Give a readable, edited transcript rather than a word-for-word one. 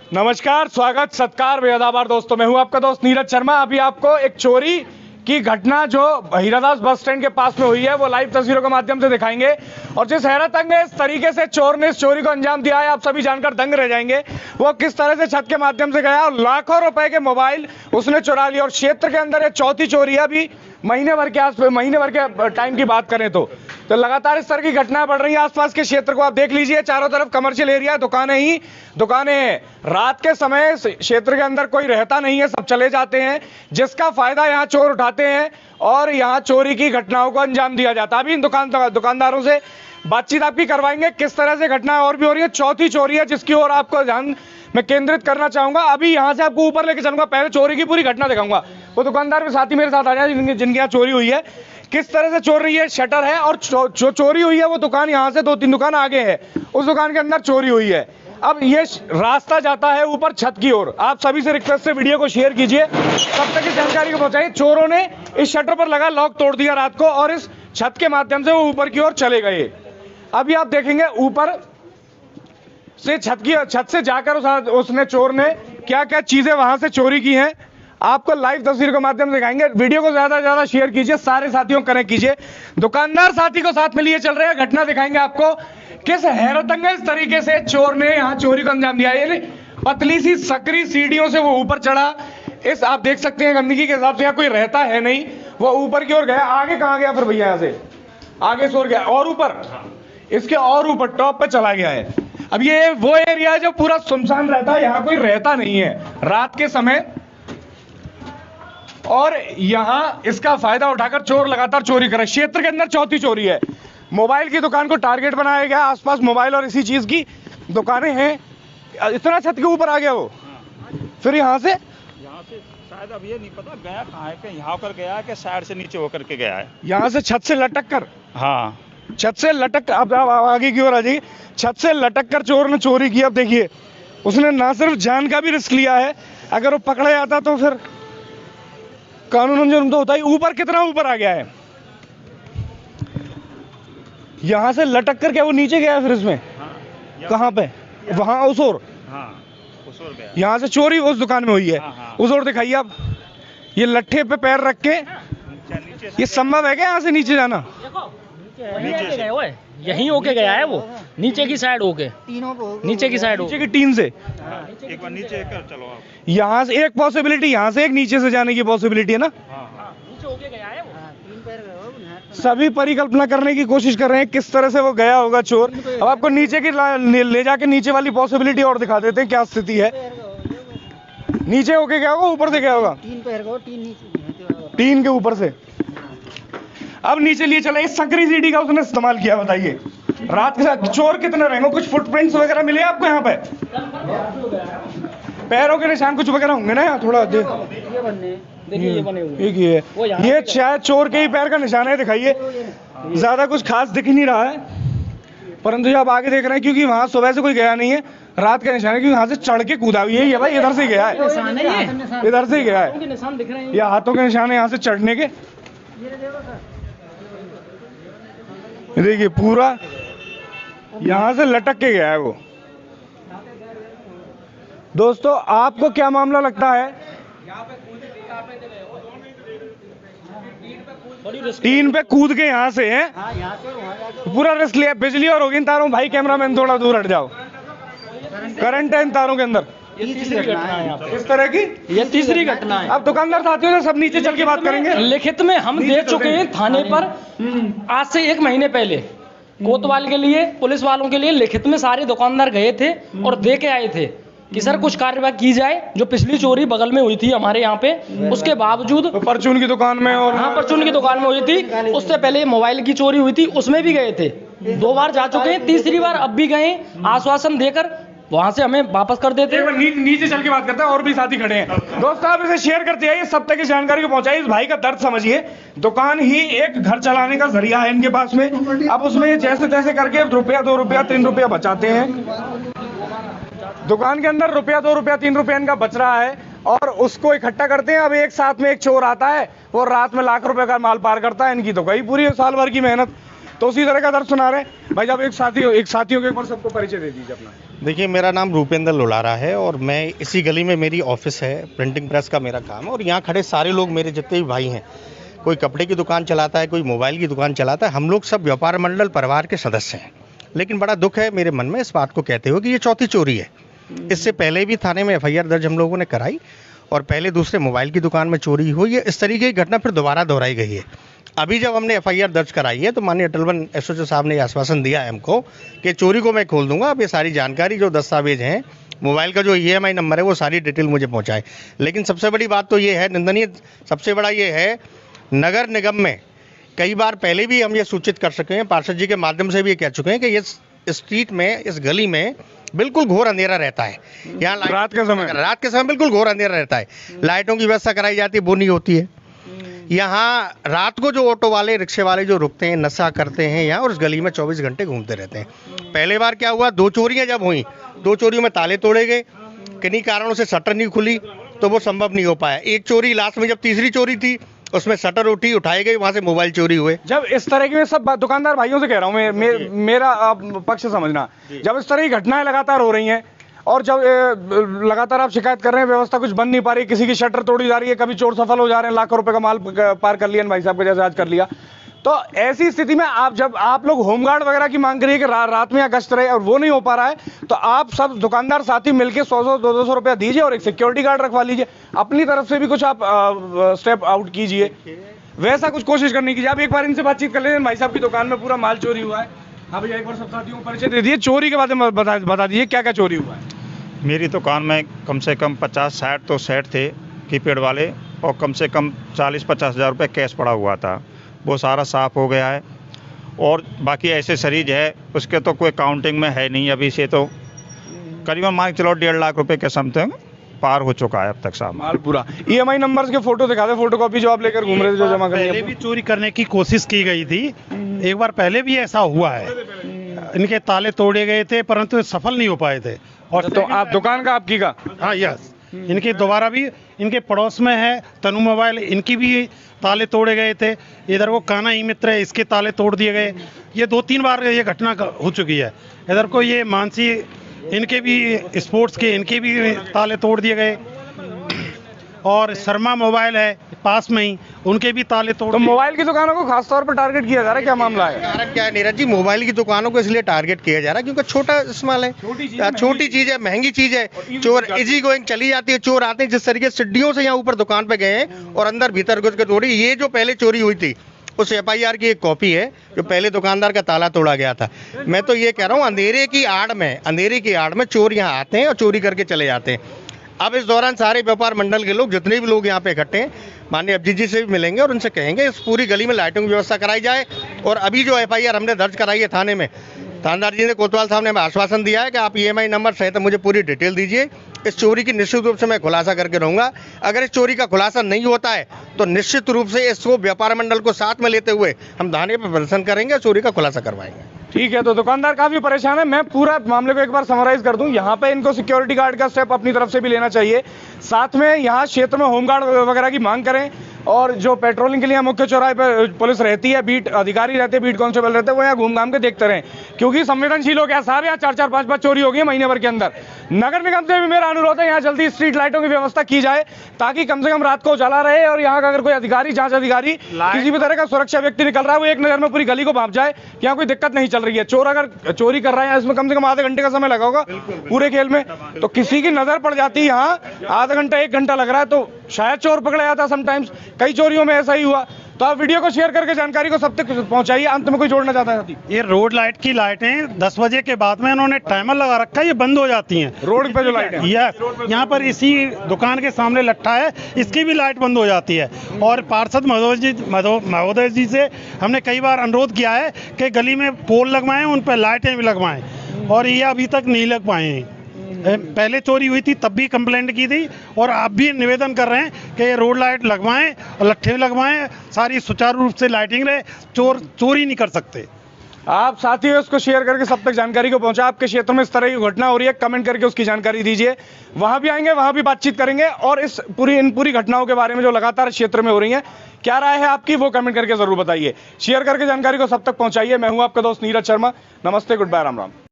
नमस्कार, स्वागत, सत्कार, बेअदाबार दोस्तों। मैं हूं आपका दोस्त नीरज शर्मा। अभी आपको एक चोरी की घटना जो हीरादास बस स्टैंड के पास में हुई है वो लाइव तस्वीरों के माध्यम से दिखाएंगे। और जिस हैरत अंगेज तरीके से चोर ने इस चोरी को अंजाम दिया है, आप सभी जानकर दंग रह जाएंगे। वो किस तरह से छत के माध्यम से गया और लाखों रुपए के मोबाइल उसने चुरा लिया। और क्षेत्र के अंदर ये चौथी चोरी है अभी महीने भर के टाइम की बात करें तो लगातार इस तरह की घटनाएं बढ़ रही हैं। आसपास के क्षेत्र को आप देख लीजिए, चारों तरफ कमर्शियल एरिया है, दुकानें ही दुकानें हैं। रात के समय क्षेत्र के अंदर कोई रहता नहीं है, सब चले जाते हैं, जिसका फायदा यहाँ चोर उठाते हैं और यहाँ चोरी की घटनाओं को अंजाम दिया जाता है। अभी इन दुकानदारों से बातचीत आपकी करवाएंगे किस तरह से घटनाएं और भी हो रही है। चौथी चोरी है जिसकी ओर आपको ध्यान मैं केंद्रित करना चाहूंगा। अभी यहां से आपको ऊपर लेके चलूंगा, पहले चोरी की पूरी घटना दिखाऊंगा। वो दुकानदार भी साथी मेरे साथ आ जाए जिनके यहाँ चोरी हुई है, किस तरह से चोर रही है। शटर है और जो चोरी हुई है वो दुकान यहाँ से 2-3 दुकान आगे है, उस दुकान के अंदर चोरी हुई है। अब ये रास्ता जाता है ऊपर छत की ओर। आप सभी से रिक्वेस्ट है वीडियो को शेयर कीजिए, तब तक इस जानकारी को पहुंचाइए। चोरों ने इस शटर पर लगा लॉक तोड़ दिया रात को और इस छत के माध्यम से वो ऊपर की ओर चले गए। अभी आप देखेंगे ऊपर से छत से जाकर उसने चोर ने क्या क्या चीजें वहां से चोरी की हैं, आपको लाइव तस्वीर के माध्यम से दिखाएंगे। वीडियो को ज्यादा से ज्यादा शेयर कीजिए, सारे साथियों को कनेक्ट कीजिए। दुकानदार साथी को साथ में लिए चल रहे हैं, घटना दिखाएंगे आपको किस हैरतअंगेज तरीके से चोर ने यहाँ चोरी को अंजाम दिया। ये पतली सी सकरी सीढ़ियों से वो ऊपर चढ़ा। इस आप देख सकते हैं गंदगी के हिसाब से यहाँ कोई रहता है नहीं, वो ऊपर की ओर गया। आगे कहाँ गया फिर भैया? यहाँ से आगे सो गया और ऊपर इसके और ऊपर टॉप पे चला गया है। अब ये वो एरिया है जो पूरा सुनसान रहता है, यहाँ कोई रहता नहीं है रात के समय, और यहाँ इसका फायदा उठाकर चोर लगातार चोरी कर रहे हैं। क्षेत्र के अंदर चौथी चोरी है। मोबाइल की दुकान को टारगेट बनाया गया, आसपास मोबाइल और इसी चीज की दुकानें हैं। इतना छत के ऊपर आ गया वो। फिर यहाँ से शायद अब ये नहीं पता गया कहाँ है, कि यहाँ होकर गया है कि साइड से नीचे होकर के गया है। यहाँ से छत से लटक कर, हाँ छत से लटक, अब आगे की ओर आ जाइए। छत से लटक कर चोर ने चोरी की। अब देखिए उसने ना सिर्फ जान का भी रिस्क लिया है, अगर वो पकड़ा जाता तो फिर कानून जुर्म तो होता ही। ऊपर कितना ऊपर आ गया है, यहां से लटक कर क्या वो नीचे गया है फिर इसमें? हाँ, कहाँ पे? वहां उस ओर। हाँ, उस ओर गया। यहाँ से चोरी उस दुकान में हुई है। हाँ। उस ओर दिखाइए आप। ये लट्ठे पे पैर रख के ये संभव है क्या यहाँ से नीचे जाना? यहीं होके गया है वो, नीचे की साइड होके, नीचे की साइड नीचे की टीन से। एक बार नीचे कर चलो आप। यहाँ से एक पॉसिबिलिटी, यहाँ से एक नीचे से जाने की पॉसिबिलिटी है ना। नीचे होके गया है वो। सभी परिकल्पना करने की कोशिश कर रहे हैं किस तरह से वो गया होगा चोर। अब आपको नीचे की ले जाके नीचे वाली पॉसिबिलिटी और दिखा देते हैं क्या स्थिति है। नीचे होके गया होगा, ऊपर से गया होगा, टीन के ऊपर से। अब नीचे लिए चले। इस सकरी सीढ़ी का उसने इस्तेमाल किया। बताइए रात के साथ चोर कितने रहेंगे? कुछ फुटप्रिंट्स वगैरह मिले आपको यहाँ पे? पैरों के निशान कुछ वगैरह होंगे ना यहाँ? थोड़ा देखिए ये बने हुए, एक ही है ये, शायद चोर के ही पैर का निशान है। दिखाइए, ज्यादा कुछ खास दिख नहीं रहा है, परंतु जब आगे देख रहे हैं क्योंकि वहां सुबह से कोई गया नहीं है, रात का निशान है क्योंकि यहाँ से चढ़ के कूदा। यही है भाई, इधर से गया है, इधर से ही गया है। निशान दिख रहे हैं, ये हाथों के निशान है यहाँ से चढ़ने के। देखिए पूरा यहाँ से लटक के गया है वो। दोस्तों आपको क्या मामला लगता है? टीन पे कूद के यहाँ से है, पूरा रिस्क लिया। बिजली और होगी इन तारों। भाई कैमरामैन थोड़ा दूर हट जाओ, करंट है इन तारों के अंदर। ये तीसरी घटना है इस तरह की, ये तीसरी घटना है। अब दुकानदार साथियों से सब नीचे चल के बात करेंगे। लिखित में हम दे चुके हैं थाने पर, आज से 1 महीने पहले कोतवाल के लिए, पुलिस वालों के लिए लिखित में सारे दुकानदार गए थे और दे के आए थे कि सर कुछ कार्रवाई की जाए। जो पिछली चोरी बगल में हुई थी हमारे यहाँ पे, उसके बावजूद तो परचून की दुकान में, और हाँ परचून की दुकान में हुई थी, उससे पहले मोबाइल की चोरी हुई थी, उसमें भी गए थे। 2 बार जा चुके हैं, तीसरी बार अब भी गए, आश्वासन देकर वहां से हमें वापस कर देते हैं। नीचे चल के बात करते हैं, और भी साथी खड़े हैं। दोस्तों आप इसे शेयर करते आइए, सब तक इस जानकारी को पहुंचाइए। इस भाई का दर्द समझिए। दुकान ही एक घर चलाने का जरिया है इनके पास में। अब उसमें जैसे तैसे करके रुपया 2 रुपया 3 रुपया बचाते हैं। दुकान के अंदर रुपया 2 रुपया 3 रुपया इनका बच रहा है और उसको इकट्ठा करते हैं। अब एक साथ में एक चोर आता है, वो रात में लाख रुपए का माल पार करता है। इनकी तो गई पूरी साल भर की मेहनत। तो उसी तरह का दर्द सुना रहे भाई। जब एक साथियों के एक बार सबको परिचय दे दीजिए अपना। देखिए, मेरा नाम रूपेंद्र लोलारा है और मैं इसी गली में मेरी ऑफिस है, प्रिंटिंग प्रेस का मेरा काम है और यहाँ खड़े सारे लोग मेरे जितने भी भाई हैं, कोई कपड़े की दुकान चलाता है, कोई मोबाइल की दुकान चलाता है, हम लोग सब व्यापार मंडल परिवार के सदस्य हैं। लेकिन बड़ा दुख है मेरे मन में इस बात को कहते हुए कि ये चौथी चोरी है। इससे पहले भी थाने में FIR दर्ज हम लोगों ने कराई और पहले दूसरे मोबाइल की दुकान में चोरी हुई है। इस तरीके की घटना फिर दोबारा दोहराई गई है। अभी जब हमने FIR दर्ज कराई है तो माननीय अटल वन SHO साहब ने आश्वासन दिया है हमको कि चोरी को मैं खोल दूंगा। अब ये सारी जानकारी जो दस्तावेज हैं, मोबाइल का जो EMI नंबर है, वो सारी डिटेल मुझे पहुंचाए। लेकिन सबसे बड़ी बात तो ये है, निंदनीय सबसे बड़ा ये है, नगर निगम में कई बार पहले भी हम ये सूचित कर सके हैं, पार्षद जी के माध्यम से भी ये कह चुके हैं कि इस स्ट्रीट में, इस गली में बिल्कुल घोर अंधेरा रहता है। यहाँ रात के समय बिल्कुल घोर अंधेरा रहता है। लाइटों की व्यवस्था कराई जाती है, वो नहीं होती है। यहाँ रात को जो ऑटो वाले, रिक्शे वाले जो रुकते हैं, नशा करते हैं यहाँ और उस गली में 24 घंटे घूमते रहते हैं। पहले बार क्या हुआ, 2 चोरियां जब हुई, 2 चोरियों में ताले तोड़े गए, किन्हीं कारणों से शटर नहीं खुली तो वो संभव नहीं हो पाया। एक चोरी लास्ट में, जब तीसरी चोरी थी उसमें शटर उठाई गई, वहां से मोबाइल चोरी हुए। जब इस तरह की, मैं सब दुकानदार भाइयों से कह रहा हूँ, मेरा आप पक्ष समझना, जब इस तरह की घटनाएं लगातार हो रही हैं और जब लगातार आप शिकायत कर रहे हैं, व्यवस्था कुछ बन नहीं पा रही, किसी की शटर तोड़ी जा रही है, कभी चोर सफल हो जा रहे हैं, लाखों रुपए का माल पार कर लिया भाई साहब के जैसे आज कर लिया, तो ऐसी स्थिति में जब आप लोग होमगार्ड वगैरह की मांग करिए कि रात में या गश्त रहे और वो नहीं हो पा रहा है, तो आप सब दुकानदार साथी मिलकर 100-200 रुपया दीजिए और एक सिक्योरिटी गार्ड रखवा लीजिए। अपनी तरफ से भी कुछ आप स्टेप आउट कीजिए, वैसा कुछ कोशिश करनी कीजिए। आप एक बार इनसे बातचीत कर लीजिए, भाई साहब की दुकान में पूरा माल चोरी हुआ है। हाँ भैया, एक बार सब साथियों को परिचय दे दिए, चोरी के बारे में बता दीजिए क्या क्या चोरी हुआ है। मेरी दुकान में कम से कम 50-60 तो सेट थे कीपैड वाले और कम से कम 40-50 हज़ार रुपये कैश पड़ा हुआ था। वो सारा साफ़ हो गया है और बाकी एसेसरीज है, उसके तो कोई काउंटिंग में है नहीं। अभी से तो करीबन मान के चलो 1.5 लाख रुपए के समथिंग पार हो चुका है अब तक साहब। माल पूरा। EMI नंबर्स के फोटो दिखा दे, फोटो कॉपी जो आप लेकर घूम रहे थे, जो जमा करने पहले भी चोरी करने की कोशिश की गई थी। एक बार पहले भी ऐसा हुआ है, इनके ताले तोड़े गए थे परंतु सफल नहीं हो पाए थे। और तो आप दुकान का आपकी का? हाँ, यस। इनके दोबारा भी, इनके पड़ोस में है तनु मोबाइल, इनकी भी ताले तोड़े गए थे। इधर वो काना ई मित्र है, इसके ताले तोड़ दिए गए। ये 2-3 बार ये घटना हो चुकी है। इधर को ये मानसी, इनके भी स्पोर्ट्स के, इनके भी ताले तोड़ दिए गए। और शर्मा मोबाइल है पास में ही, उनके भी ताले तोड़। तो मोबाइल की दुकानों को खास तौर पर टारगेट किया जा रहा है, क्या मामला है? कारण क्या है नीरज जी, मोबाइल की दुकानों को इसलिए टारगेट किया जा रहा है क्योंकि छोटा इस्तेमाल है, छोटी चीज है, महंगी चीज है, चोर इजी गोइंग चली जाती है। चोर आते हैं जिस तरीके से सीढ़ियों से यहाँ ऊपर दुकान पे गए हैं और अंदर भीतर घुस के तोड़ी। ये जो पहले चोरी हुई थी उस FIR की एक कॉपी है, जो पहले दुकानदार का ताला तोड़ा गया था। मैं तो ये कह रहा हूँ, अंधेरे की आड़ में चोर यहाँ आते हैं और चोरी करके चले जाते हैं। अब इस दौरान सारे व्यापार मंडल के लोग, जितने भी लोग यहाँ पे इकट्ठे हैं, माननीय FG जी से भी मिलेंगे और उनसे कहेंगे इस पूरी गली में लाइटिंग की व्यवस्था कराई जाए। और अभी जो FIR हमने दर्ज कराई है थाने में, थानेदार जी ने, कोतवाल साहब ने हमें आश्वासन दिया है कि आप EMI नंबर सहित मुझे पूरी डिटेल दीजिए। इस चोरी की निश्चित रूप से मैं खुलासा करके रहूंगा। अगर इस चोरी का खुलासा नहीं होता है तो निश्चित रूप से इसको व्यापार मंडल को साथ में लेते हुए हम थाने पर प्रदर्शन करेंगे, चोरी का खुलासा करवाएंगे। ठीक है, तो दुकानदार काफी परेशान है। मैं पूरा मामले को एक बार समराइज कर दूं। यहाँ पे इनको सिक्योरिटी गार्ड का स्टेप अपनी तरफ से भी लेना चाहिए। साथ में यहाँ क्षेत्र में होमगार्ड वगैरह की मांग करें और जो पेट्रोलिंग के लिए मुख्य चौराहे पर पुलिस रहती है, बीट अधिकारी रहते हैं, बीट कांस्टेबल रहते हैं, वो यहाँ घूम घाम के देखते रहें, क्योंकि संवेदनशील हो गया साहब। यहाँ 4-4, 5-5 चोरी हो गई महीने भर के अंदर। नगर निगम से भी मेरा अनुरोध है, यहाँ जल्दी स्ट्रीट लाइटों की व्यवस्था की जाए ताकि कम से कम रात को उजाला रहे और यहाँ का अगर कोई अधिकारी, जांच अधिकारी, किसी भी तरह का सुरक्षा व्यक्ति निकल रहा है, वो एक नजर में पूरी गली को भांप जाए कि यहाँ कोई दिक्कत नहीं चल रही है। चोर अगर चोरी कर रहे हैं, इसमें कम से कम आधे घंटे का समय लगा होगा पूरे खेल में, तो किसी की नजर पड़ जाती है यहाँ, आधा घंटा 1 घंटा लग रहा है, तो शायद चोर पकड़ा जाता। समटाइम्स कई चोरियों में ऐसा ही हुआ। तो आप वीडियो को शेयर करके जानकारी को सब तक पहुंचाइए। अंत में कोई जोड़ना चाहता है? ये रोड लाइट की लाइटें 10 बजे के बाद में इन्होंने टाइमर लगा रखा है, ये बंद हो जाती हैं। रोड पे जो लाइट है, यहाँ पर इसी दुकान के सामने लट्ठा है, इसकी भी लाइट बंद हो जाती है। और पार्षद महोदय जी से हमने कई बार अनुरोध किया है कि गली में पोल लगवाएं, उन पर लाइटें भी लगवाएं, और ये अभी तक नहीं लग पाए हैं। पहले चोरी हुई थी तब भी कंप्लेंट की थी और आप भी निवेदन कर रहे हैं कि रोड लाइट लगवाएं और लट्ठे लगवाएं, सारी सुचारू रूप से लाइटिंग रहे, चोर चोरी नहीं कर सकते। आप साथी उसको शेयर करके सब तक जानकारी को पहुंचा। आपके क्षेत्र में इस तरह की घटना हो रही है, कमेंट करके उसकी जानकारी दीजिए। वहां भी आएंगे, वहां भी बातचीत करेंगे और इन पूरी घटनाओं के बारे में जो लगातार क्षेत्र में हो रही है, क्या राय है आपकी, वो कमेंट करके जरूर बताइए। शेयर करके जानकारी को सब तक पहुंचाइए। मैं हूं आपका दोस्त नीरज शर्मा। नमस्ते, गुड बाय, राम राम।